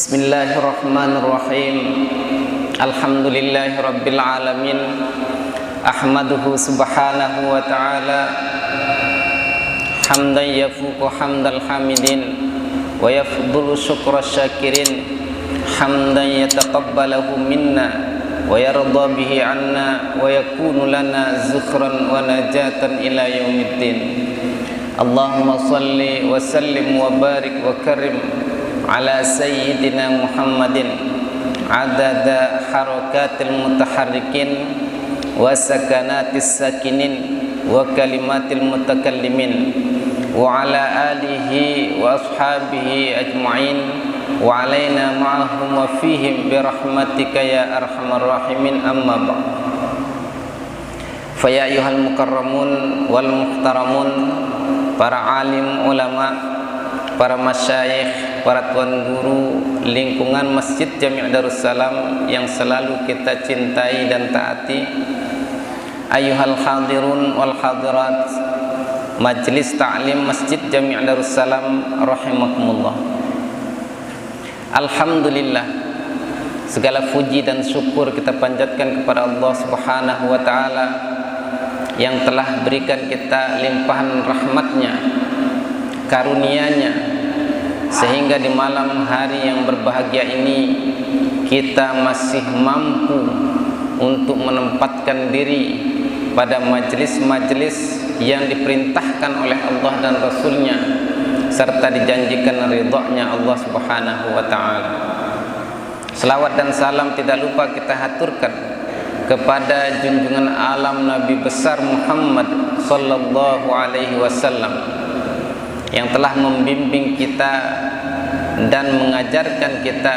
Bismillahirrahmanirrahim. Alhamdulillahi rabbil alamin. Ahmaduhu subhanahu wa ta'ala hamdan yafuqu hamdal hamidin wa yafdulu syukra syakirin hamdan yataqabbalahu minna wa yarda bihi anna wa yakunu lana zukhran wa najatan ila yaumiddin. Allahumma salli wa sallim wa barik wa karim ala sayyidina Muhammadin adada harakatil mutaharrikin wa sakanatis sakinin wa kalimatil mutakallimin wa ala alihi wa ashabihi ajma'in wa alaina ma'ahum wa fihim birahmatika ya arhamar rahimin, amma ba'd. Fa ya ayyuhal mukarramun wal muhtaramun, para alim ulama, para masyayikh, para tuan guru lingkungan Masjid Jami' Darussalam yang selalu kita cintai dan taati, ayyuhal hadirun wal hadirat Majlis Ta'lim Masjid Jami' Darussalam rahimakumullah. Alhamdulillah, segala puji dan syukur kita panjatkan kepada Allah Subhanahu wa ta'ala yang telah berikan kita limpahan rahmatnya, karunia-Nya, sehingga di malam hari yang berbahagia ini kita masih mampu untuk menempatkan diri pada majelis-majelis yang diperintahkan oleh Allah dan Rasul-Nya serta dijanjikan ridha-Nya Allah Subhanahu wa ta'ala. Selawat dan salam tidak lupa kita haturkan kepada junjungan alam Nabi besar Muhammad sallallahu alaihi wasallam yang telah membimbing kita dan mengajarkan kita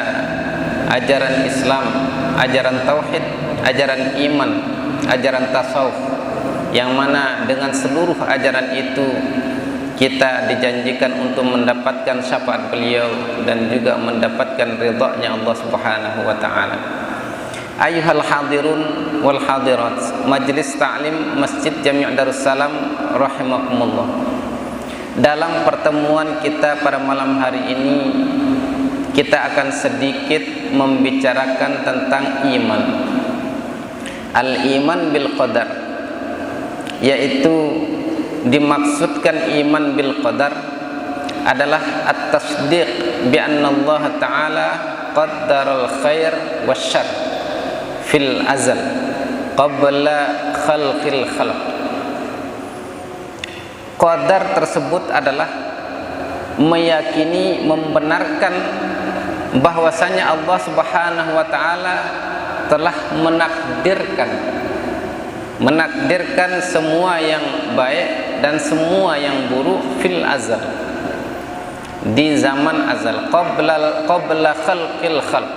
ajaran Islam, ajaran tauhid, ajaran iman, ajaran tasawuf, yang mana dengan seluruh ajaran itu kita dijanjikan untuk mendapatkan syafaat beliau dan juga mendapatkan ridha-Nya Allah Subhanahu wa ta'ala. Ayyuhal hadirun wal hadirat Majlis Ta'lim Masjid Jami' Darussalam rahimakumullah. Dalam pertemuan kita pada malam hari ini, kita akan sedikit membicarakan tentang iman. Al-iman bil qadar, yaitu dimaksudkan iman bil qadar adalah at-tasdiq bi anna Allah Ta'ala qaddaral khair wasyarr fil azal qabla khalqil khalq. Qadar tersebut adalah meyakini, membenarkan bahwasanya Allah Subhanahu wa ta'ala telah menakdirkan semua yang baik dan semua yang buruk fil azal, di zaman azal, qabla khalqil khalq,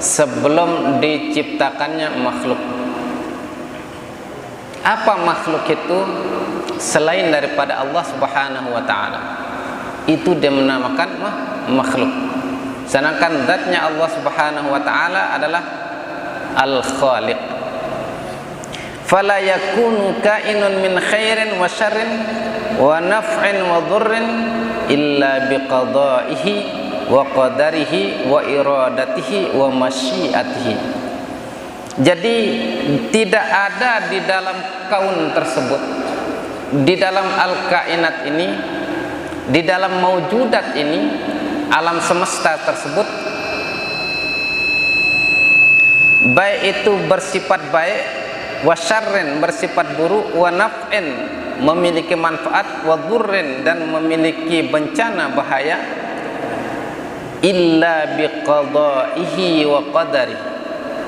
sebelum diciptakannya makhluk. Apa makhluk itu selain daripada Allah Subhanahu wa ta'ala? Itu dia menamakan makhluk. Sedangkan zatnya Allah Subhanahu wa ta'ala adalah al-khaliq. Fala yakunu kainun min khairin wa syarrin wa naf'in wa dhurrin illa biqada'ihi wa qadarihi wa iradatihi wa masyiatihi. Jadi tidak ada di dalam kaun tersebut, di dalam al-kainat ini, di dalam maujudat ini, alam semesta tersebut, baik itu bersifat baik, wa syarrin bersifat buruk, wa naf'in memiliki manfaat, wa dhurrin dan memiliki bencana bahaya, illa biqada'ihi wa qadarihi,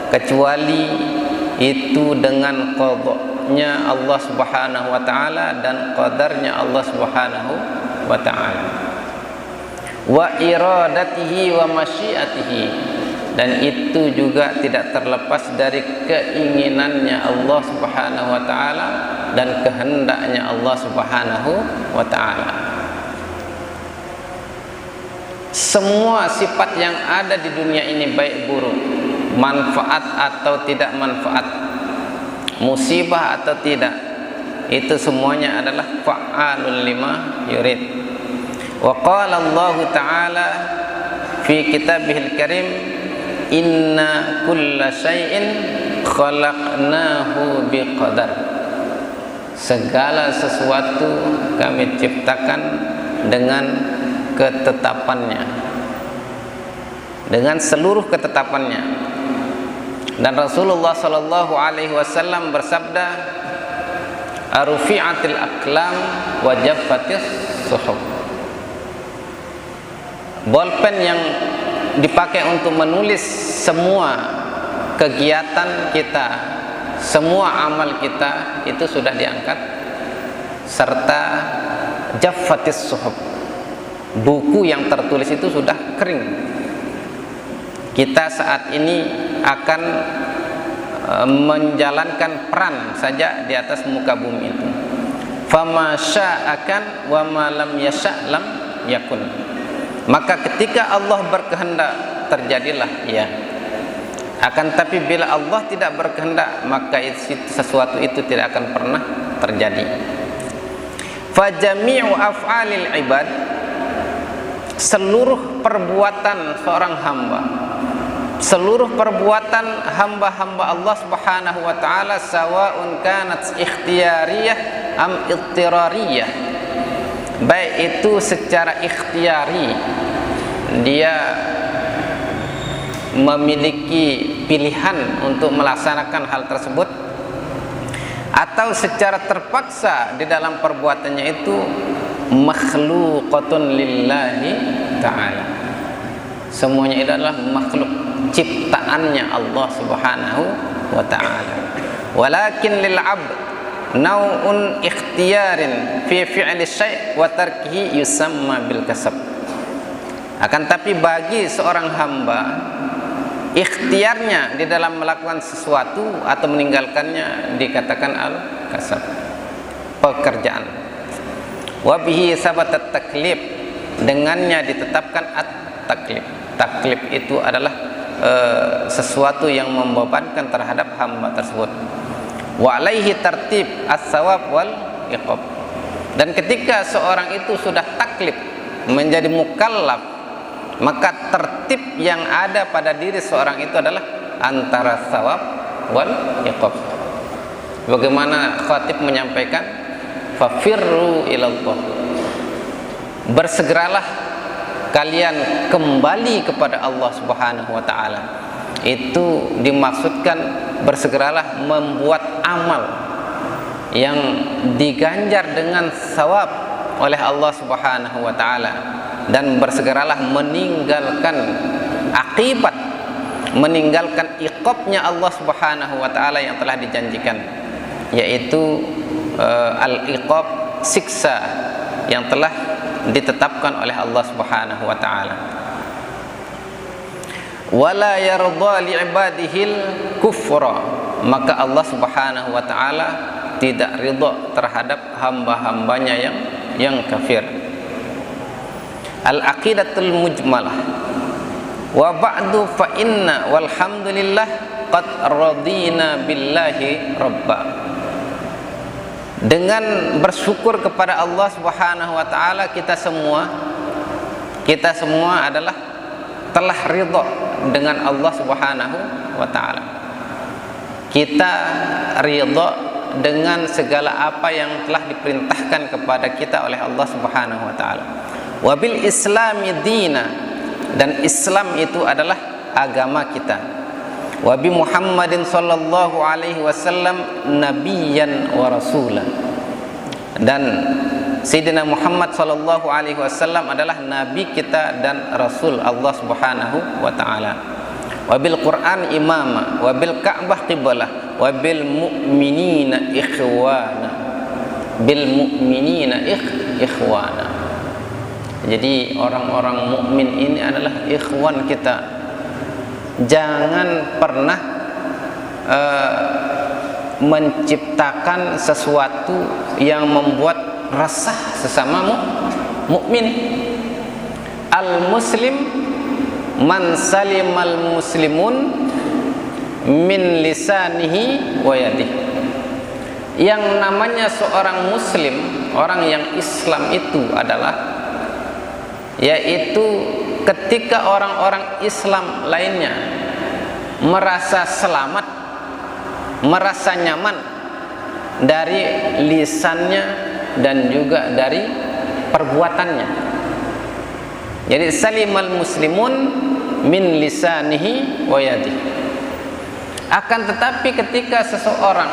kecuali itu dengan qadanya Allah Subhanahu wa ta'ala dan qadarnya Allah Subhanahu wa ta'ala, wa iradatihi wa masyiatihi, dan itu juga tidak terlepas dari keinginannya Allah Subhanahu wa ta'ala dan kehendaknya Allah Subhanahu wa ta'ala. Semua sifat yang ada di dunia ini, baik buruk, manfaat atau tidak manfaat, musibah atau tidak, itu semuanya adalah fa'alun lima yurid. Wa qala Allah Ta'ala fi kitabihil karim, inna kulla syai'in khalaqnahu biqadar. Segala sesuatu kami ciptakan dengan ketetapannya, dengan seluruh ketetapannya. Dan Rasulullah sallallahu alaihi wasallam bersabda, "Rufi'atil aqlam wa jaffatis suhuf." Bolpen yang dipakai untuk menulis semua kegiatan kita, semua amal kita itu sudah diangkat, serta jaffatis suhuf, buku yang tertulis itu sudah kering. Kita saat ini akan menjalankan peran saja di atas muka bumi itu. Fama sya'akan wa ma lam yasha' lam yakun. Maka ketika Allah berkehendak, terjadilah ya. Akan tapi bila Allah tidak berkehendak, maka sesuatu itu tidak akan pernah terjadi. Fajami'u af'alil ibad, seluruh perbuatan seorang hamba, seluruh perbuatan hamba-hamba Allah Subhanahu wa taala, sawa'un kanat ikhtiyariyah am ittirariyah, baik itu secara ikhtiari, dia memiliki pilihan untuk melaksanakan hal tersebut, atau secara terpaksa di dalam perbuatannya itu, makhluqatun lillahi ta'ala. Semuanya itu adalah makhluk, ciptaannya Allah Subhanahu wa ta'ala. Walakin lil 'abd nau'un ikhtiyarin fi fi'li syai' wa tarkihi yusamma bil kasab. Akan tapi bagi seorang hamba, ikhtiarnya di dalam melakukan sesuatu atau meninggalkannya dikatakan al-kasab, pekerjaan. Wa bihi sabatat taklif, dengannya ditetapkan at-taklif. Taklif itu adalah sesuatu yang membebankan terhadap hamba tersebut. Wa alaihi tartib as-sawab wal iqab. Dan ketika seorang itu sudah taklif, menjadi mukallaf, maka tertib yang ada pada diri seorang itu adalah antara sawab wal iqab. Bagaimana khatib menyampaikan, fafirru ilallah, bersegeralah kalian kembali kepada Allah Subhanahu wa ta'ala. Itu dimaksudkan bersegeralah membuat amal yang diganjar dengan sawab oleh Allah Subhanahu wa ta'ala, dan bersegeralah meninggalkan akibat, meninggalkan iqabnya Allah Subhanahu wa ta'ala yang telah dijanjikan, yaitu al-iqab, siksa yang telah ditetapkan oleh Allah Subhanahu wa ta'ala. Wala yarda li'ibadihil kufra, maka Allah Subhanahu wa ta'ala tidak ridha terhadap hamba-hambanya yang kafir. Al-aqidatul mujmalah. Wa ba'du fa inna walhamdulillah qad radina billahi rabba. Dengan bersyukur kepada Allah Subhanahu wa ta'ala, kita semua adalah telah ridha dengan Allah Subhanahu wa ta'ala. Kita ridha dengan segala apa yang telah diperintahkan kepada kita oleh Allah Subhanahu wa ta'ala. Wabil islami dina, dan Islam itu adalah agama kita. Wabi Muhammadin sallallahu alaihi wasallam nabiyyan wa rasulan, dan Sayyidina Muhammad sallallahu alaihi wasallam adalah nabi kita dan rasul Allah Subhanahu wa ta'ala. Wabil Quran imama, wabil Ka'bah qiblah, wabil mu'minina ikhwana, bil mu'minina ikhwana. Jadi orang-orang mukmin ini adalah ikhwan kita. Jangan pernah menciptakan sesuatu yang membuat resah sesama mukmin. Al-muslim man salimal muslimun min lisanihi wa yadihi. Yang namanya seorang muslim, orang yang Islam itu adalah, yaitu ketika orang-orang Islam lainnya merasa selamat, merasa nyaman dari lisannya dan juga dari perbuatannya. Jadi salimal muslimun min lisanihi wa yadihi. Akan tetapi ketika seseorang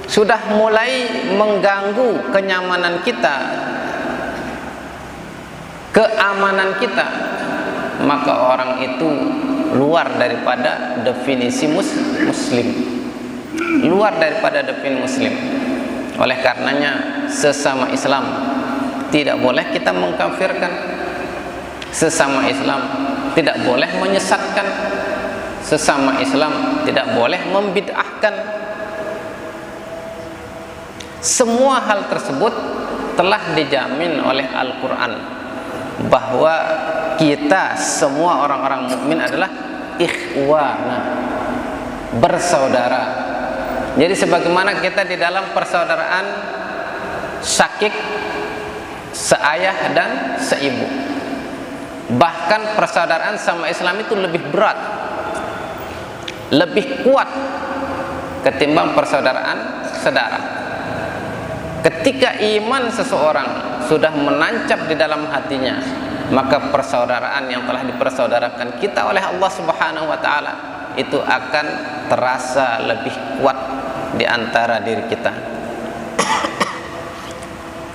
sudah mulai mengganggu kenyamanan kita, keamanan kita, maka orang itu luar daripada definisi muslim, luar daripada definisi muslim. Oleh karenanya sesama Islam tidak boleh kita mengkafirkan, sesama Islam tidak boleh menyesatkan, sesama Islam tidak boleh membid'ahkan. Semua hal tersebut telah dijamin oleh Al-Quran bahwa kita semua orang-orang mukmin adalah ikhwana, bersaudara. Jadi sebagaimana kita di dalam persaudaraan syakik, seayah dan seibu, bahkan persaudaraan sama Islam itu lebih berat, lebih kuat ketimbang persaudaraan saudara. Ketika iman seseorang sudah menancap di dalam hatinya, maka persaudaraan yang telah dipersaudarakan kita oleh Allah Subhanahu wa taala itu akan terasa lebih kuat di antara diri kita.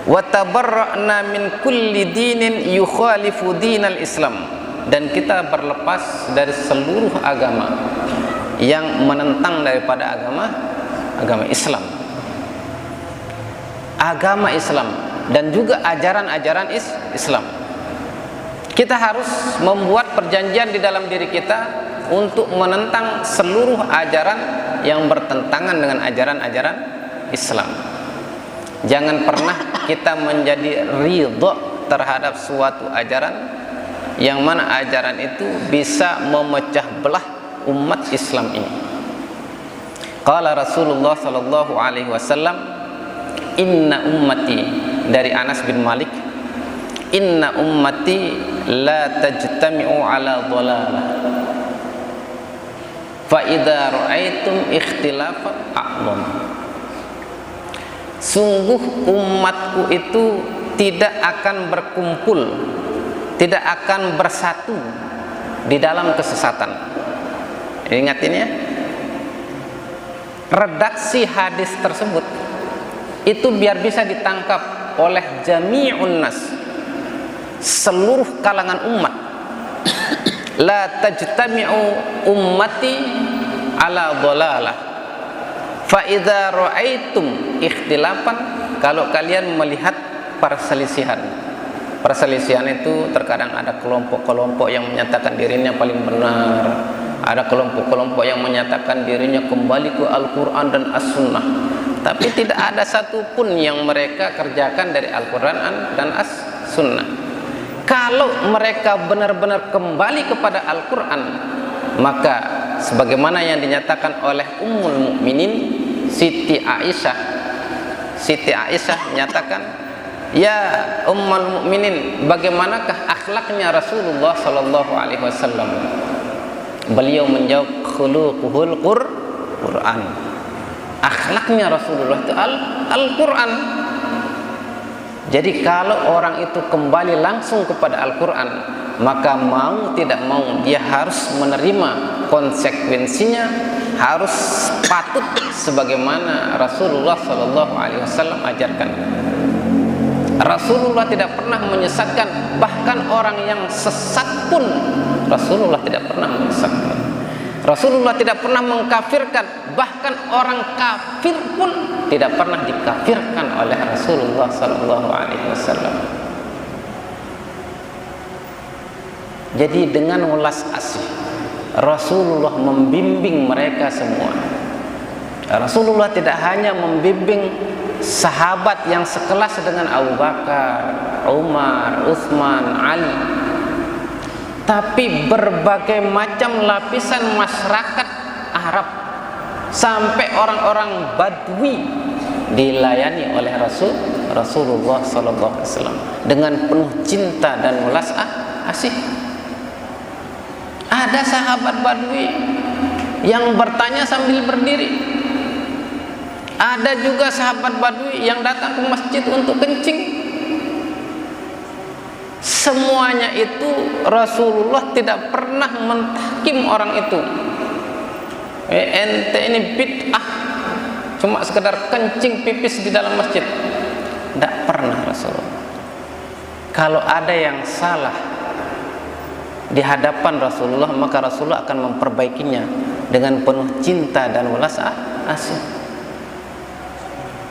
Wa tabarra'na min kulli dinin yukhalifu dinal Islam, dan kita berlepas dari seluruh agama yang menentang daripada agama Islam. Agama Islam dan juga ajaran-ajaran Islam. Kita harus membuat perjanjian di dalam diri kita untuk menentang seluruh ajaran yang bertentangan dengan ajaran-ajaran Islam. Jangan pernah kita menjadi ridho terhadap suatu ajaran yang mana ajaran itu bisa memecah belah umat Islam ini. Qala Rasulullah sallallahu alaihi wasallam, inna ummati, dari Anas bin Malik, inna ummati la tajtami'u ala dhalalah fa idza ra'aitum ikhtilafan a'lam. Sungguh umatku itu tidak akan berkumpul, tidak akan bersatu di dalam kesesatan. Ingat ini ya, redaksi hadis tersebut itu biar bisa ditangkap oleh jami'un nas, seluruh kalangan umat. La tajtami'u ummati ala dhalalah fa idza ra'aitum ikhtilafan, kalau kalian melihat perselisihan. Perselisihan itu terkadang ada kelompok-kelompok yang menyatakan dirinya paling benar, ada kelompok-kelompok yang menyatakan dirinya kembali ke Al-Quran dan As-Sunnah, tapi tidak ada satupun yang mereka kerjakan dari Al-Quran dan As-Sunnah. Kalau mereka benar-benar kembali kepada Al-Quran, maka sebagaimana yang dinyatakan oleh Ummul Mukminin Siti Aisyah menyatakan, ya Ummul Mukminin, bagaimanakah akhlaknya Rasulullah sallallahu alaihi wasallam? Beliau menjawab, khuluquhul Quran. Akhlaknya Rasulullah itu Al-Quran. Jadi kalau orang itu kembali langsung kepada Al-Quran, maka mau tidak mau dia harus menerima konsekuensinya, harus patut sebagaimana Rasulullah SAW ajarkan. Rasulullah tidak pernah menyesatkan, bahkan orang yang sesat pun Rasulullah tidak pernah menyesatkan. Rasulullah tidak pernah mengkafirkan, bahkan orang kafir pun tidak pernah dikafirkan oleh Rasulullah sallallahu alaihi wasallam. Jadi dengan welas asih Rasulullah membimbing mereka semua. Rasulullah tidak hanya membimbing sahabat yang sekelas dengan Abu Bakar, Umar, Utsman, Ali, tapi berbagai macam lapisan masyarakat Arab, sampai orang-orang Badui dilayani oleh Rasulullah sallallahu alaihi wasallam dengan penuh cinta dan welas asih. Ada sahabat Badui yang bertanya sambil berdiri. Ada juga sahabat Badui yang datang ke masjid untuk kencing. Semuanya itu Rasulullah tidak pernah mentahkim orang itu. Ente ini bid'ah, cuma sekedar kencing pipis di dalam masjid. Tidak pernah Rasulullah. Kalau ada yang salah di hadapan Rasulullah, maka Rasulullah akan memperbaikinya dengan penuh cinta dan welas asih.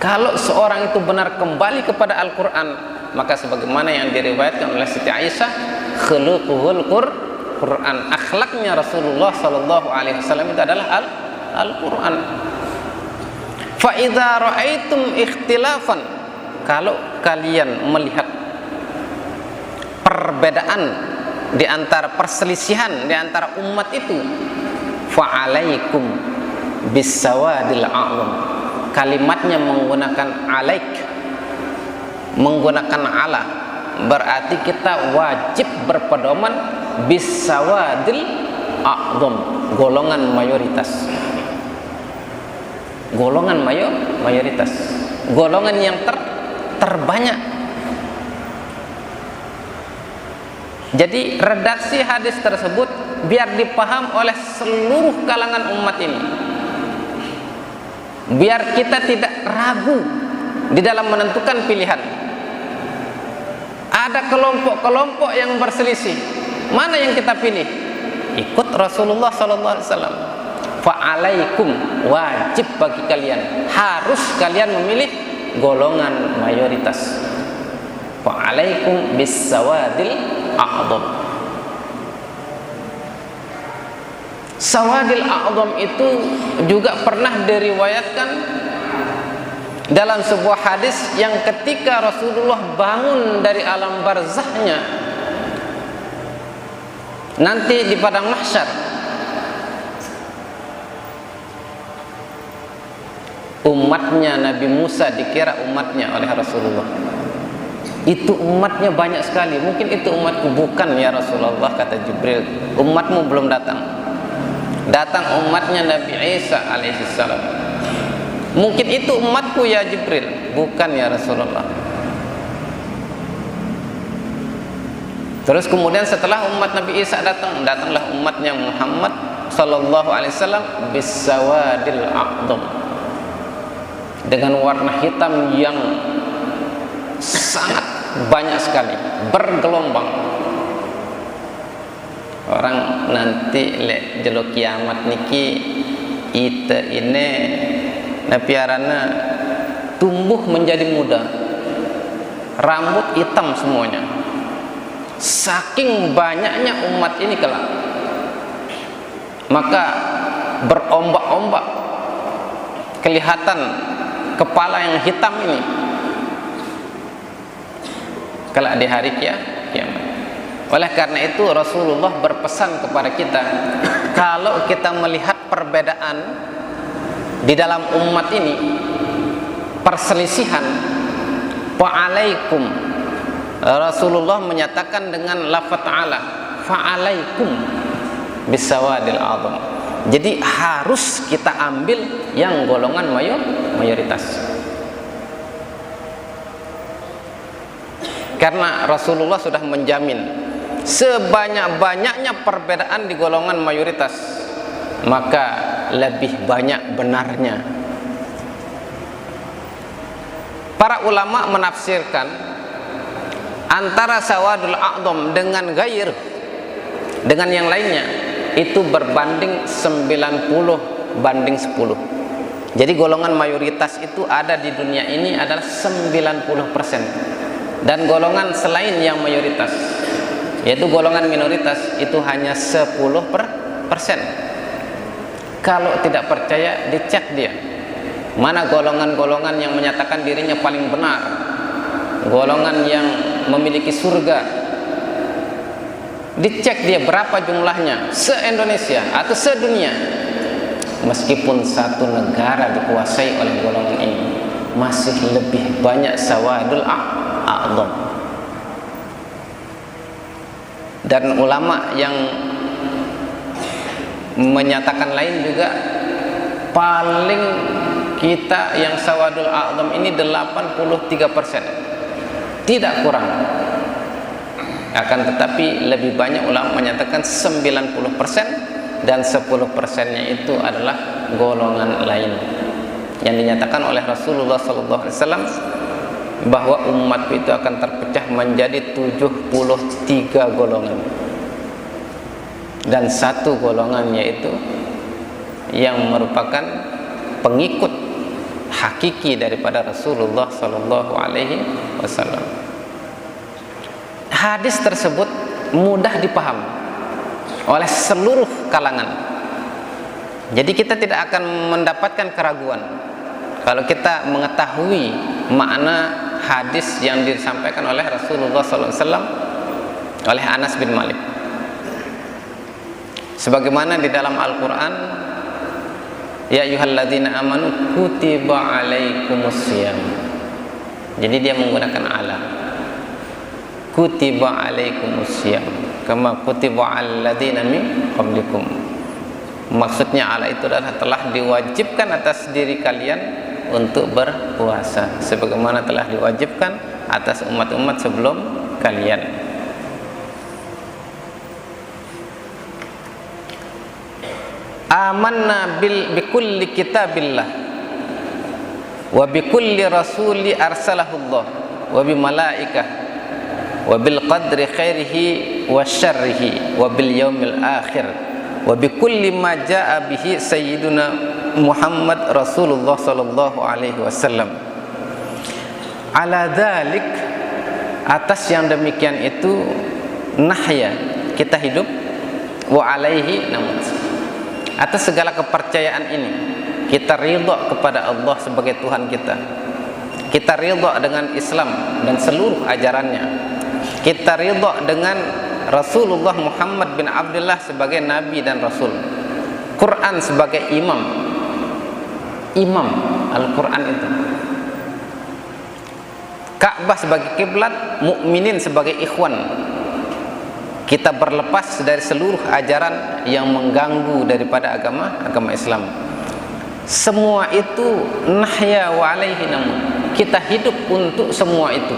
Kalau seorang itu benar kembali kepada Al-Quran, maka sebagaimana yang diriwayatkan oleh Siti Aisyah, khuluquhul Quran, akhlaknya Rasulullah sallallahu alaihi wasallam itu adalah Al-Quran. Fa idza ra'aitum ikhtilafan, kalau kalian melihat perbedaan di antara perselisihan di antara umat itu, fa alaikum bisawadil a'lam. Kalimatnya menggunakan alaik, menggunakan ala, berarti kita wajib berpedoman bisawadil a'zam, golongan mayoritas, golongan mayoritas, golongan yang terbanyak. Jadi redaksi hadis tersebut biar dipaham oleh seluruh kalangan umat ini, biar kita tidak ragu di dalam menentukan pilihan. Ada kelompok-kelompok yang berselisih, mana yang kita pilih? Ikut Rasulullah sallallahu alaihi wasallam. Fa'alaikum, wajib bagi kalian, harus kalian memilih golongan mayoritas. Fa'alaikum bisawadil a'zam. Sawadil a'zam itu juga pernah diriwayatkan dalam sebuah hadis yang ketika Rasulullah bangun dari alam barzahnya nanti di padang mahsyar, umatnya Nabi Musa dikira umatnya oleh Rasulullah. Itu umatnya banyak sekali. Mungkin itu umatku. Bukan ya Rasulullah, kata Jibril, umatmu belum datang. Datang umatnya Nabi Isa alaihissalam. Mungkin itu umatku ya Jibril. Bukan ya Rasulullah. Terus kemudian setelah umat Nabi Isa datang, datanglah umatnya Muhammad sallallahu alaihi wasallam bisawadil a'zam, dengan warna hitam yang sangat banyak sekali, bergelombang. Orang nanti lek jelo kiamat niki ite ini napiarana tumbuh menjadi muda, rambut hitam semuanya, saking banyaknya umat ini kelak. Maka berombak-ombak kelihatan kepala yang hitam ini kelak di hari kiamat. Oleh karena itu Rasulullah berpesan kepada kita, kalau kita melihat perbedaan di dalam umat ini, perselisihan, fa'alaikum, Rasulullah menyatakan dengan lafaz ta'ala, fa'alaikum bisawadil a'zam. Jadi harus kita ambil yang golongan mayoritas. Karena Rasulullah sudah menjamin sebanyak-banyaknya perbedaan di golongan mayoritas, maka lebih banyak benarnya. Para ulama menafsirkan antara sawadul a'zam dengan ghair, dengan yang lainnya, itu berbanding 90 banding 10. Jadi golongan mayoritas itu ada di dunia ini adalah 90%. Dan golongan selain yang mayoritas, yaitu golongan minoritas, itu hanya 10%. Kalau tidak percaya, dicek dia. Mana golongan-golongan yang menyatakan dirinya paling benar, golongan yang memiliki surga. Dicek dia berapa jumlahnya se-Indonesia atau sedunia. Meskipun satu negara dikuasai oleh golongan ini, masih lebih banyak sawadul a'dham. Dan ulama yang menyatakan lain juga, paling kita yang sawadul a'dham ini 83%, tidak kurang. Akan tetapi lebih banyak ulama menyatakan 90%, dan 10%-nya itu adalah golongan lain yang dinyatakan oleh Rasulullah SAW bahwa umatku itu akan terpecah menjadi 73 golongan, dan satu golongan yaitu yang merupakan pengikut hakiki daripada Rasulullah SAW. Hadis tersebut mudah dipahami oleh seluruh kalangan. Jadi kita tidak akan mendapatkan keraguan kalau kita mengetahui makna hadis yang disampaikan oleh Rasulullah SAW oleh Anas bin Malik. Sebagaimana di dalam Al-Quran, ya ayyuhalladzina amanu kutiba alaikumusiyam. Jadi dia menggunakan ala. Kutiba alaikumusiyam kama kutiba alladzina min qablikum. Maksudnya ala itu adalah telah diwajibkan atas diri kalian untuk berpuasa sebagaimana telah diwajibkan atas umat-umat sebelum kalian. Amanna bikulli kitabillah wa bikulli rasuli arsalahullah wa bimalaikah wa bil qadri khairihi wa syarrihi wa bil yaumil akhir wa bi kulli ma jaa bihi sayyiduna Muhammad Rasulullah sallallahu alaihi wasallam. Ala dzalik, atas yang demikian itu, nahya, kita hidup, wa alaihi namut, atas segala kepercayaan ini kita ridha kepada Allah sebagai Tuhan kita. Kita ridha dengan Islam dan seluruh ajarannya. Kita ridha dengan Rasulullah Muhammad bin Abdullah sebagai Nabi dan Rasul, Quran sebagai imam Al-Quran itu, Ka'bah sebagai kiblat, mukminin sebagai ikhwan. Kita berlepas dari seluruh ajaran yang mengganggu daripada agama Islam. Semua itu nahya wa alaihi namun, kita hidup untuk semua itu,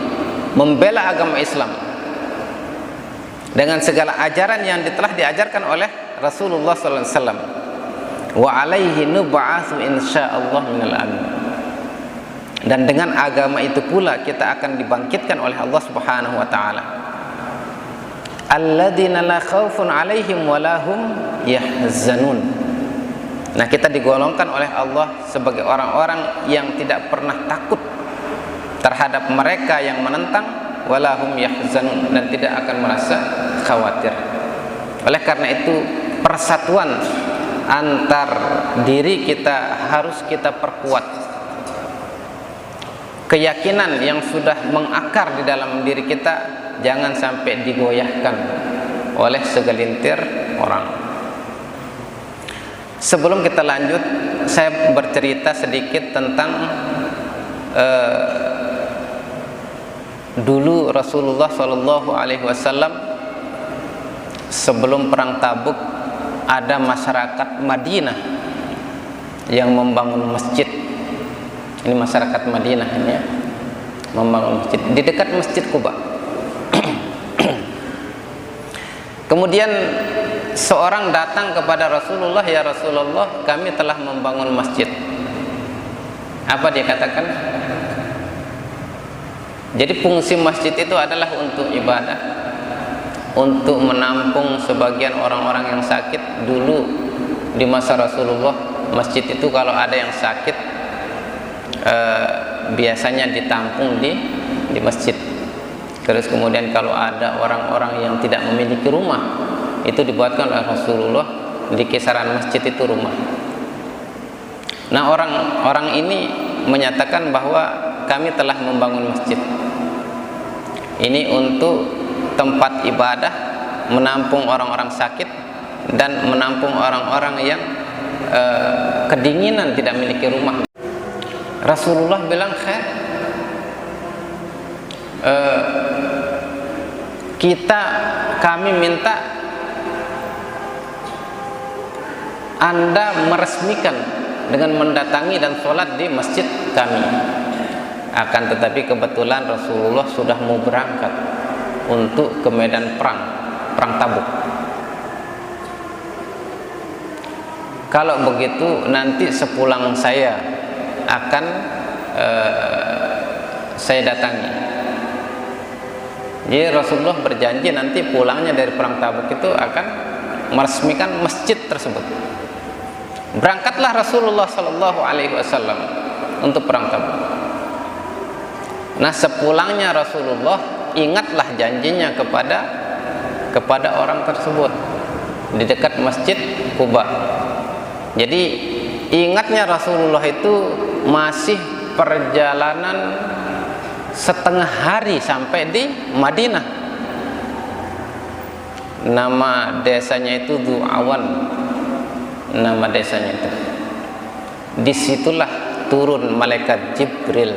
membela agama Islam dengan segala ajaran yang telah diajarkan oleh Rasulullah SAW. Wa alaihi nub'atsu insyaallah minal amin. Dan dengan agama itu pula kita akan dibangkitkan oleh Allah Subhanahu wa taala. Alladzina la khaufun 'alaihim wa lahum yahzanun. Nah, kita digolongkan oleh Allah sebagai orang-orang yang tidak pernah takut terhadap mereka yang menentang, walahum yahzanun, dan tidak akan merasa khawatir. Oleh karena itu, persatuan antar diri kita harus kita perkuat. Keyakinan yang sudah mengakar di dalam diri kita jangan sampai digoyahkan oleh segelintir orang. Sebelum kita lanjut, saya bercerita sedikit tentang dulu Rasulullah SAW sebelum perang Tabuk, ada masyarakat Madinah yang membangun masjid. Ini masyarakat Madinah ini ya, membangun masjid di dekat Masjid Quba. Kemudian seorang datang kepada Rasulullah, ya Rasulullah, kami telah membangun masjid. Apa dia katakan? Jadi fungsi masjid itu adalah untuk ibadah, untuk menampung sebagian orang-orang yang sakit. Dulu di masa Rasulullah, masjid itu kalau ada yang sakit biasanya ditampung di masjid. Terus kemudian kalau ada orang-orang yang tidak memiliki rumah, itu dibuatkan oleh Rasulullah di kisaran masjid itu rumah. Nah, orang-orang ini menyatakan bahwa kami telah membangun masjid ini untuk tempat ibadah, menampung orang-orang sakit dan menampung orang-orang yang kedinginan, tidak memiliki rumah. Rasulullah bilang khair. Kami minta Anda meresmikan dengan mendatangi dan sholat di masjid kami. Akan tetapi kebetulan Rasulullah sudah mau berangkat untuk ke medan perang Tabuk. Kalau begitu nanti sepulang saya akan saya datangi. Jadi Rasulullah berjanji nanti pulangnya dari perang Tabuk itu akan meresmikan masjid tersebut. Berangkatlah Rasulullah Shallallahu Alaihi Wasallam untuk perang Tabuk. Nah, sepulangnya Rasulullah, ingatlah janjinya kepada orang tersebut di dekat Masjid Quba. Jadi ingatnya Rasulullah itu masih perjalanan setengah hari sampai di Madinah. Nama desanya itu Du'awan. Nama desanya itu. Disitulah turun malaikat Jibril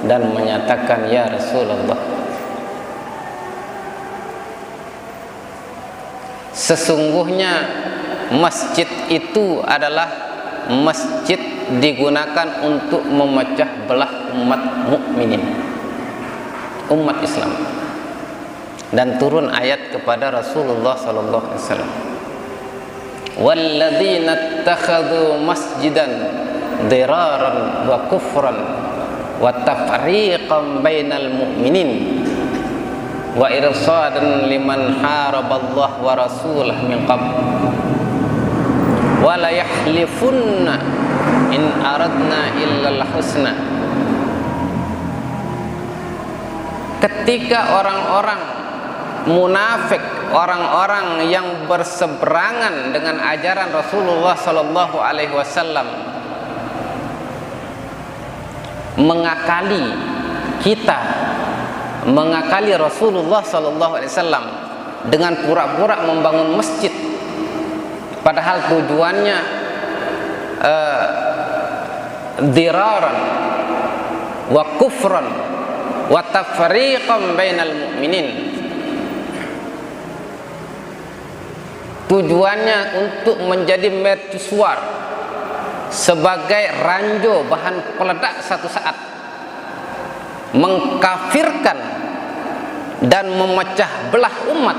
dan menyatakan, ya Rasulullah, sesungguhnya masjid itu adalah masjid digunakan untuk memecah belah umat mukminin, umat Islam. Dan turun ayat kepada Rasulullah sallallahu alaihi wasallam, walladzina ittakhadhu masjidan diraran wa kufran wa tafriqan bainal mu'minin wa irsadan liman haraballahu wa rasulahu min qabl wa la yahlifunna in aradna illal husna. Ketika orang-orang munafik, orang-orang yang berseberangan dengan ajaran Rasulullah sallallahu alaihi wasallam mengakali kita, mengakali Rasulullah sallallahu alaihi wasallam dengan pura-pura membangun masjid, padahal tujuannya diraran wa kufran wa tafriqan bainal mu'minin. Tujuannya untuk menjadi mercusuar, sebagai ranjau bahan peledak satu saat, mengkafirkan dan memecah belah umat.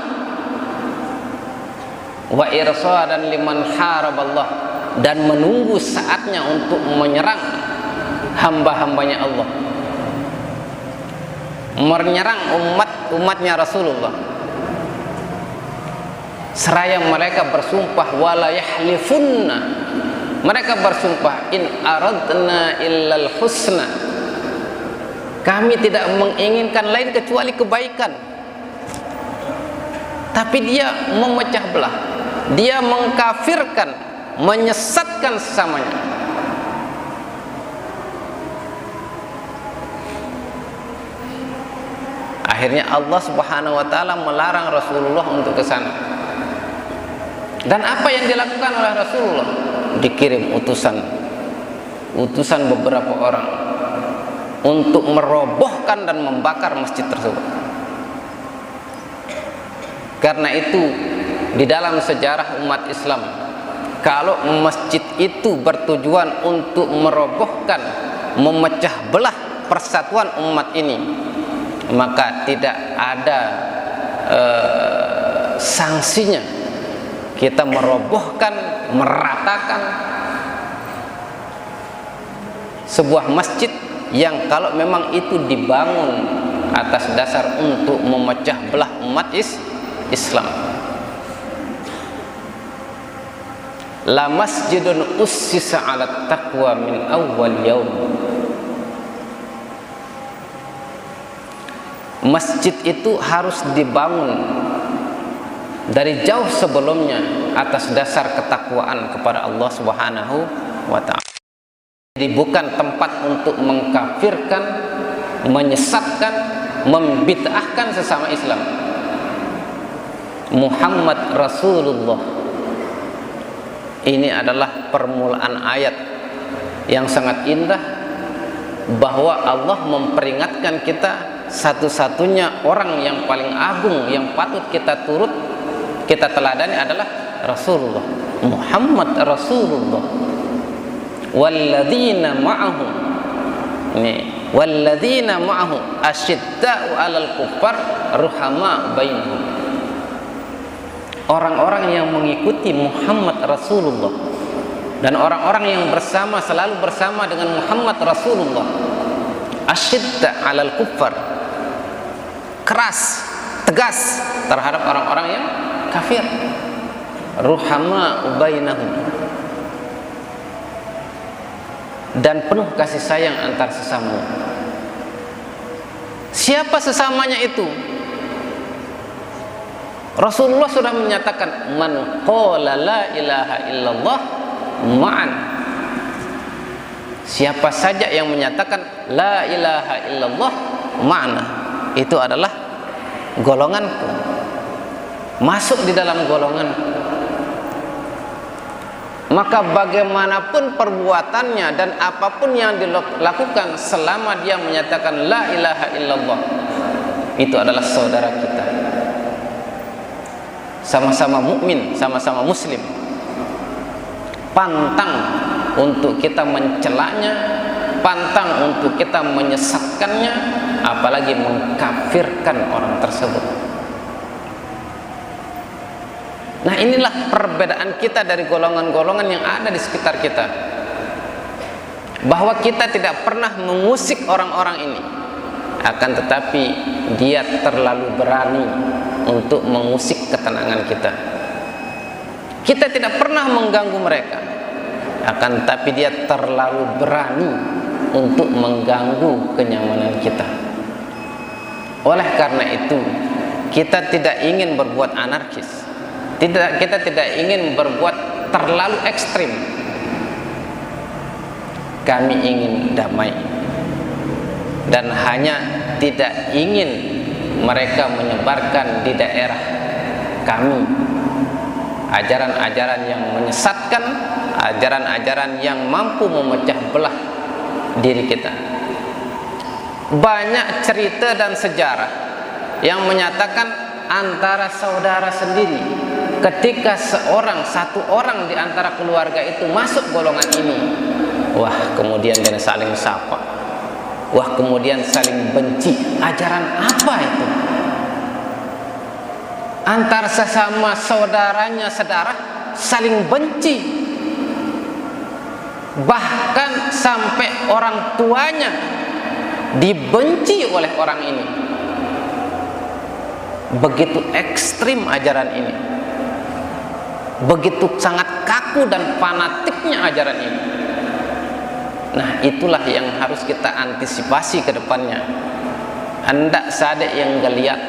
Wa irsadan liman haraballah, dan menunggu saatnya untuk menyerang hamba-hambanya Allah, menyerang umatnya Rasulullah. Seraya mereka bersumpah, wala yahlifunna, mereka bersumpah, in aradna illal husna, kami tidak menginginkan lain kecuali kebaikan. Tapi dia memecah belah, dia mengkafirkan, menyesatkan sesamanya. Akhirnya Allah Subhanahu wa taala melarang Rasulullah untuk ke sana. Dan apa yang dilakukan oleh Rasulullah? Dikirim utusan beberapa orang untuk merobohkan dan membakar masjid tersebut. Karena itu di dalam sejarah umat Islam, kalau masjid itu bertujuan untuk merobohkan, memecah belah persatuan umat ini, maka tidak ada sanksinya kita merobohkan, meratakan sebuah masjid yang kalau memang itu dibangun atas dasar untuk memecah belah umat Islam. La masjidun ussisa 'ala taqwa min awwal yaum. Masjid itu harus dibangun dari jauh sebelumnya atas dasar ketakwaan kepada Allah Subhanahu wa ta'ala. Jadi bukan tempat untuk mengkafirkan, menyesatkan, membid'ahkan sesama Islam. Muhammad Rasulullah, ini adalah permulaan ayat yang sangat indah bahwa Allah memperingatkan kita satu-satunya orang yang paling agung yang patut kita turut, kita teladani adalah Rasulullah Muhammad Rasulullah. Walladzina ma'ahu, ini walladzina ma'ahu asyidda'u 'alal kuffar ruhama bainahum. Orang-orang yang mengikuti Muhammad Rasulullah dan orang-orang yang selalu bersama dengan Muhammad Rasulullah, asyidda 'alal kuffar, keras, tegas terhadap orang-orang yang kafir, ruhama bainahum, dan penuh kasih sayang antar sesamanya. Siapa sesamanya itu? Rasulullah sudah menyatakan, man qala la ilaha illallah ma'an. Siapa saja yang menyatakan la ilaha illallah ma'na, itu adalah golonganku, masuk di dalam golonganku. Maka bagaimanapun perbuatannya dan apapun yang dilakukan selama dia menyatakan la ilaha illallah, itu adalah saudara kita, sama-sama mukmin, sama-sama muslim. Pantang untuk kita mencelanya, pantang untuk kita menyesatkannya, apalagi mengkafirkan orang tersebut. Nah, inilah perbedaan kita dari golongan-golongan yang ada di sekitar kita, bahwa kita tidak pernah mengusik orang-orang ini, akan tetapi dia terlalu berani untuk mengusik ketenangan kita. Kita tidak pernah mengganggu mereka, akan tetapi dia terlalu berani untuk mengganggu kenyamanan kita. Oleh karena itu, kita tidak ingin berbuat anarkis, kita tidak ingin berbuat terlalu ekstrim. Kami ingin damai dan hanya tidak ingin mereka menyebarkan di daerah kami ajaran-ajaran yang menyesatkan, ajaran-ajaran yang mampu memecah belah diri kita. Banyak cerita dan sejarah yang menyatakan antara saudara sendiri, ketika satu orang di antara keluarga itu masuk golongan ini, wah, kemudian dia saling sapa, wah, kemudian saling benci. Ajaran apa itu? Antar sesama saudaranya saudara saling benci, bahkan sampai orang tuanya dibenci oleh orang ini. Begitu ekstrim ajaran ini, begitu sangat kaku dan fanatiknya ajaran ini. Nah, itulah yang harus kita antisipasi ke depannya. Hendak sadek yang ngeliat,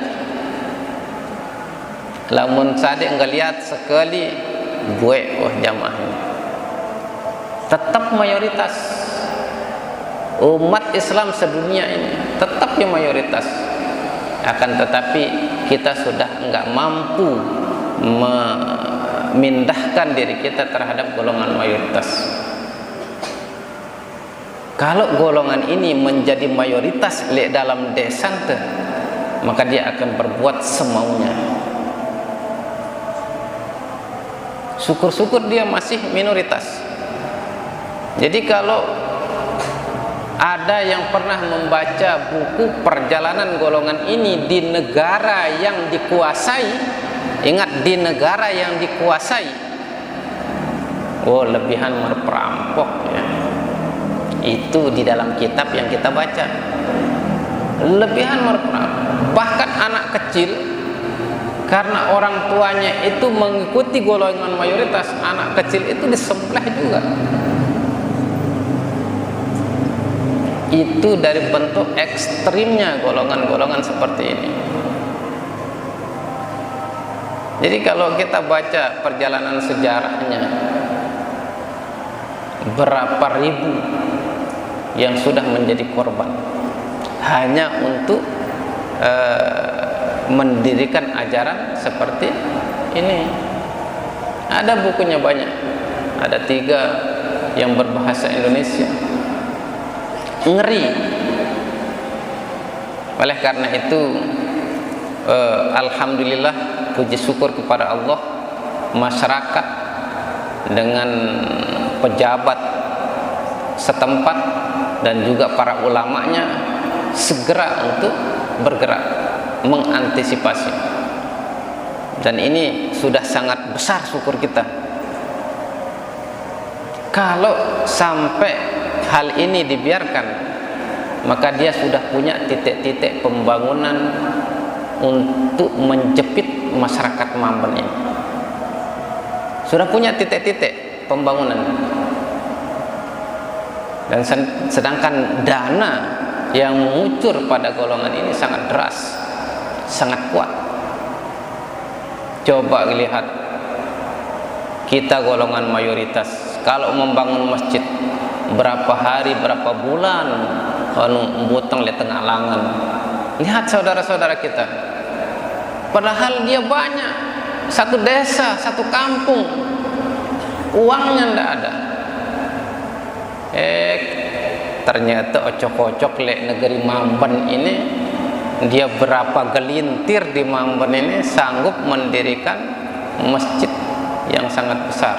lamun sadek ngeliat sekali gue, wah, jamaah ini tetap mayoritas umat Islam sedunia ini, tetap yang mayoritas. Akan tetapi kita sudah enggak mampu memindahkan diri kita terhadap golongan mayoritas. Kalau golongan ini menjadi mayoritas dalam desante, maka dia akan berbuat semaunya. Syukur-syukur dia masih minoritas. Jadi kalau ada yang pernah membaca buku perjalanan golongan ini di negara yang dikuasai, ingat, di negara yang dikuasai, oh, lebihan merperampok ya. Itu di dalam kitab yang kita baca, lebihan merperampok. Bahkan anak kecil, karena orang tuanya itu mengikuti golongan mayoritas, anak kecil itu disembelih juga. Itu dari bentuk ekstrimnya golongan-golongan seperti ini. Jadi kalau kita baca perjalanan sejarahnya, berapa ribu yang sudah menjadi korban hanya untuk mendirikan ajaran seperti ini. Ada bukunya banyak, ada 3 yang berbahasa Indonesia. ngeri. Oleh karena itu alhamdulillah, puji syukur kepada Allah, masyarakat dengan pejabat setempat dan juga para ulamanya segera untuk bergerak mengantisipasi. Dan ini sudah sangat besar syukur kita. Kalau sampai hal ini dibiarkan, maka dia sudah punya titik-titik pembangunan untuk menjepit masyarakat Mamben ini. Sudah punya titik-titik pembangunan. Dan sedangkan dana yang mengucur pada golongan ini sangat deras, sangat kuat. Coba lihat, kita golongan mayoritas kalau membangun masjid berapa hari, berapa bulan butang di tengah langan. Lihat saudara-saudara kita, padahal dia banyak, satu desa, satu kampung, uangnya tidak ada. Ternyata ocok-ocok lek negeri Mamben ini, dia berapa gelintir di Mamben ini sanggup mendirikan masjid yang sangat besar.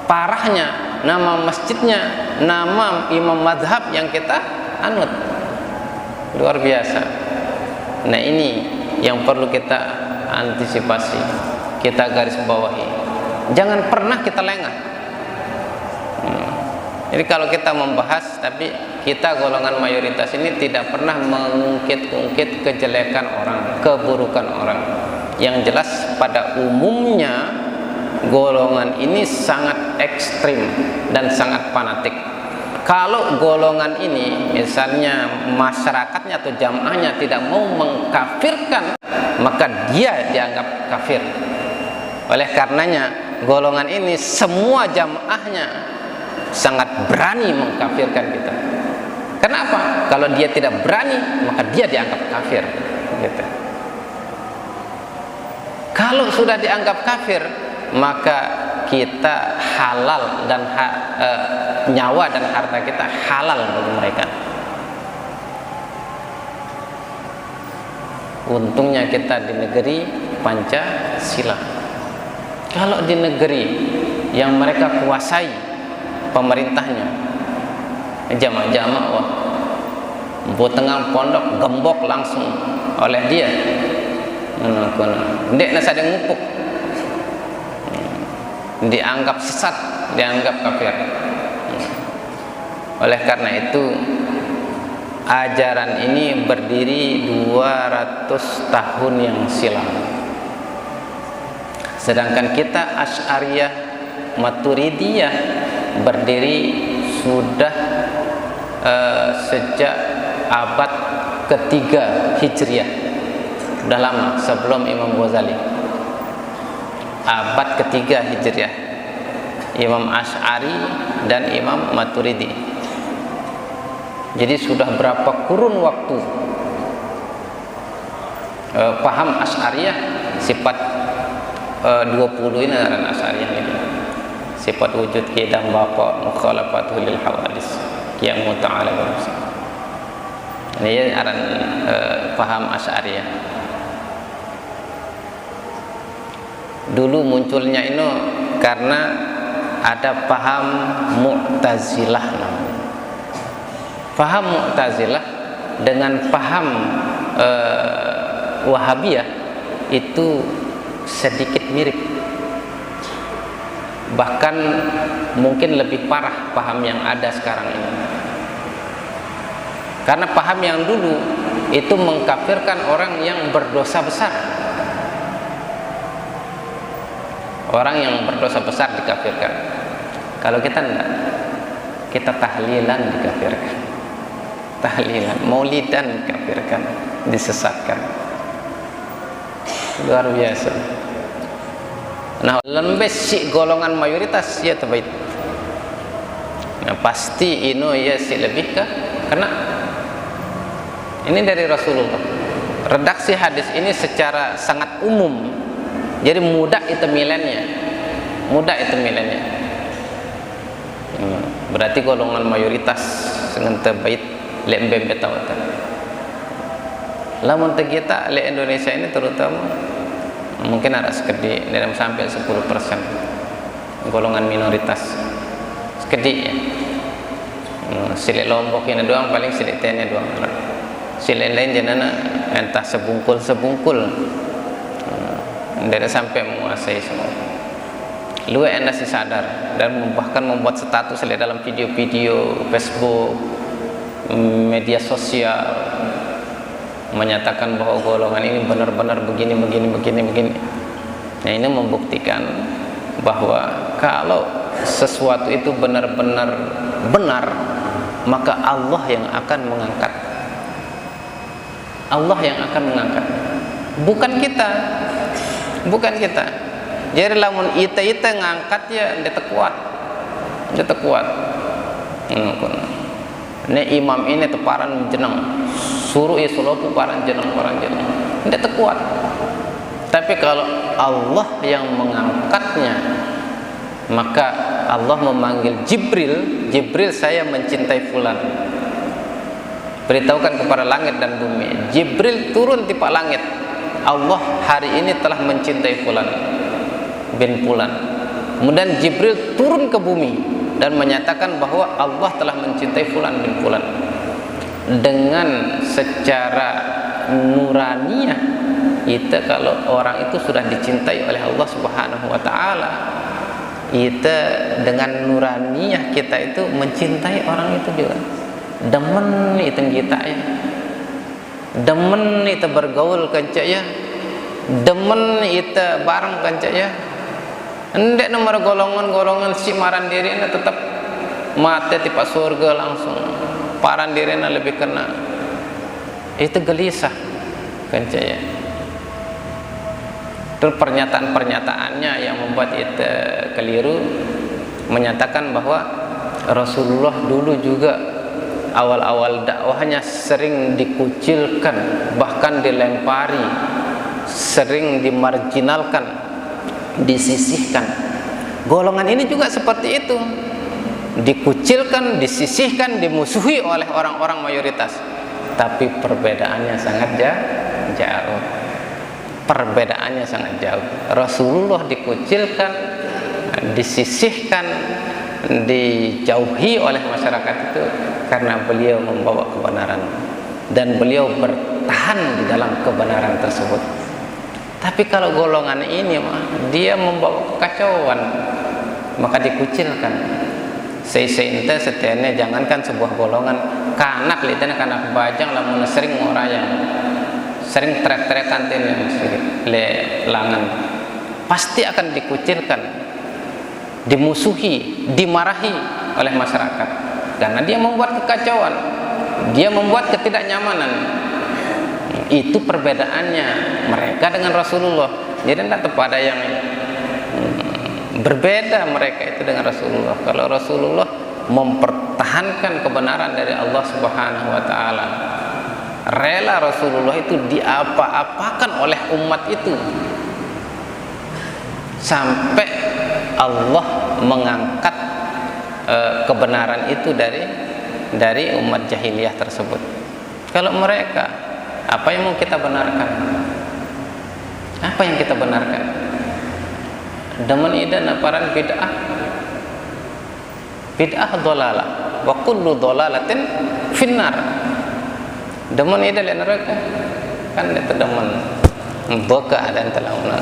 Parahnya, nama masjidnya, nama imam madhab yang kita anut. Luar biasa. Nah, ini yang perlu kita antisipasi, kita garis bawahi. Jangan pernah kita lengah. Jadi kalau kita membahas, tapi kita golongan mayoritas ini tidak pernah mengungkit-ungkit kejelekan orang, keburukan orang. Yang jelas pada umumnya golongan ini sangat ekstrim dan sangat fanatik. Kalau golongan ini misalnya masyarakatnya atau jamaahnya tidak mau mengkafirkan, maka dia dianggap kafir. Oleh karenanya golongan ini semua jamaahnya sangat berani mengkafirkan kita. Kenapa? Kalau dia tidak berani, maka dia dianggap kafir. Gitu. Kalau sudah dianggap kafir, maka kita halal dan nyawa dan harta kita halal bagi mereka. Untungnya kita di negeri Pancasila. Kalau di negeri yang mereka kuasai pemerintahnya, jamaah-jamaah, wah, buat tengah pondok gembok langsung oleh dia. Ndek nasa ada ngupuk, dianggap sesat, dianggap kafir. Oleh karena itu ajaran ini berdiri 200 tahun yang silam. Sedangkan kita Asy'ariyah, Maturidiyah berdiri sudah sejak abad ketiga Hijriah. Sudah lama, sebelum Imam Ghazali. Abad ketiga Hijriah, Imam Asy'ari dan Imam Maturidi. Jadi sudah berapa kurun waktu paham Asy'ariyah, sifat 20 ini adalah Asy'ariyah ini. Sifat wujud qidam baqa mukhalafatul lil hawadis qiyamu ta'ala. Ini aran paham Asy'ariyah. Dulu munculnya ini karena ada paham Mu'tazilah. Paham Mu'tazilah dengan paham Wahabiyah itu sedikit mirip, bahkan mungkin lebih parah paham yang ada sekarang ini. Karena paham yang dulu itu mengkafirkan orang yang berdosa besar. Orang yang berdosa besar dikafirkan. Kalau kita enggak, kita tahlilan dikafirkan, tahlilan, maulidan dikafirkan, disesatkan. Luar biasa. Nah, lembes si golongan mayoritas ya terbaik. Nah, pasti ini ya si lebih ke kena. Ini dari Rasulullah. Redaksi hadis ini secara sangat umum. Jadi mudah itu milennya. Mudah itu milennya. berarti golongan mayoritas dengan terbait lek bembe tawatan. Lamun kita lek Indonesia ini terutama mungkin ada sekedip dalam sampai 10% golongan minoritas sekedip ya. Silik Lombok ini doang paling silik TNI doang. Silik lain jangan entah sebungkul tidak sampai menguasai semua. Lu anda sih sadar dan bahkan membuat status dalam video-video Facebook, media sosial menyatakan bahwa golongan ini benar-benar begini. Nah, ini membuktikan bahwa kalau sesuatu itu benar-benar benar, maka Allah yang akan mengangkat. Allah yang akan mengangkat, bukan kita. Jadi lamun ita ngangkat ya dia kuat. Ne imam ini teparan jeneng, suruh isolopu paran jeneng. Dia kuat. Tapi kalau Allah yang mengangkatnya, maka Allah memanggil Jibril, saya mencintai fulan. Beritahukan kepada langit dan bumi. Jibril turun tipe langit. Allah hari ini telah mencintai fulan bin fulan. Kemudian Jibril turun ke bumi dan menyatakan bahwa Allah telah mencintai fulan bin fulan. Dengan secara nuraniyah, kita kalau orang itu sudah dicintai oleh Allah Subhanahu wa taala, kita dengan nuraniyah kita itu mencintai orang itu juga. Demen itu kita ya. Demen itu bergaul kanca ya. Demen itu bareng kanca ya. Ndek nomor golongan si maran diri ini tetap mati tipe surga langsung. Paran diri ini lebih kena. Itu gelisah kanca ya. Terus pernyataan-pernyataannya yang membuat itu keliru, menyatakan bahwa Rasulullah dulu juga awal-awal dakwahnya sering dikucilkan, bahkan dilempari, sering dimarginalkan, disisihkan. Golongan ini juga seperti itu, dikucilkan, disisihkan, dimusuhi oleh orang-orang mayoritas. Tapi perbedaannya sangat jauh. Rasulullah dikucilkan, disisihkan, dijauhi oleh masyarakat itu karena beliau membawa kebenaran dan beliau bertahan di dalam kebenaran tersebut. Tapi kalau golongan ini dia membawa kekacauan, maka dikucilkan. Seinte setianya jangankan sebuah golongan, kanak litanya kanak bajang lamun sering ngorayang, sering trek-trekan le langan, pasti akan dikucilkan, dimusuhi, dimarahi oleh masyarakat karena dia membuat kekacauan, dia membuat ketidaknyamanan. Itu perbedaannya mereka dengan Rasulullah. Jadi tidak pada yang berbeda mereka itu dengan Rasulullah. Kalau Rasulullah mempertahankan kebenaran dari Allah Subhanahu wa taala, rela Rasulullah itu diapa-apakan oleh umat itu sampai Allah mengangkat kebenaran itu dari umat jahiliyah tersebut. Kalau mereka, apa yang mau kita benarkan? Apa yang kita benarkan? Demen idan aparan bid'ah dhalalah wa kullu dhalalatin finnar. Demen idan neraka kan itu demen boka dan telauna.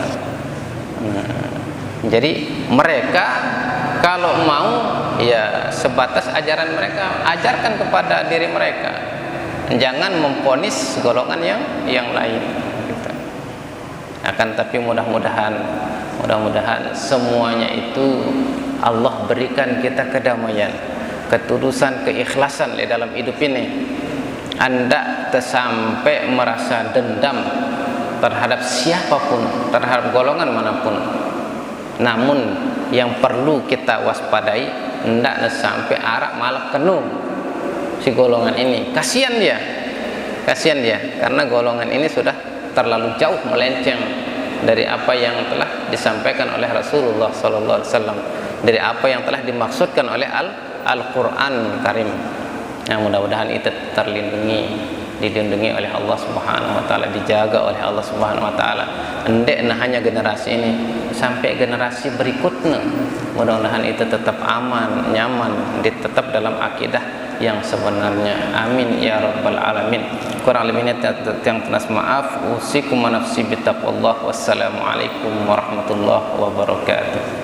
Jadi mereka kalau mau ya sebatas ajaran mereka, ajarkan kepada diri mereka, jangan memponis golongan yang lain gitu. Akan tapi mudah-mudahan semuanya itu Allah berikan kita kedamaian, ketulusan, keikhlasan di dalam hidup ini. Anda sampai merasa dendam terhadap siapapun, terhadap golongan manapun. Namun yang perlu kita waspadai, hendak sampai arak malah kenu si golongan ini. Kasihan dia, karena golongan ini sudah terlalu jauh melenceng dari apa yang telah disampaikan oleh Rasulullah SAW, dari apa yang telah dimaksudkan oleh Al-Quran Karim. Nah, mudah-mudahan itu dilindungi oleh Allah Subhanahu wa taala, dijaga oleh Allah Subhanahu wa taala. Endek nah hanya generasi ini, sampai generasi berikutnya mudah-mudahan itu tetap aman, nyaman, tetap dalam akidah yang sebenarnya. Amin ya rabbal alamin. Kurang lebihnya yang tunas maaf. Usikum wa nafsi bittaqwallah. Wassalamualaikum warahmatullahi wabarakatuh.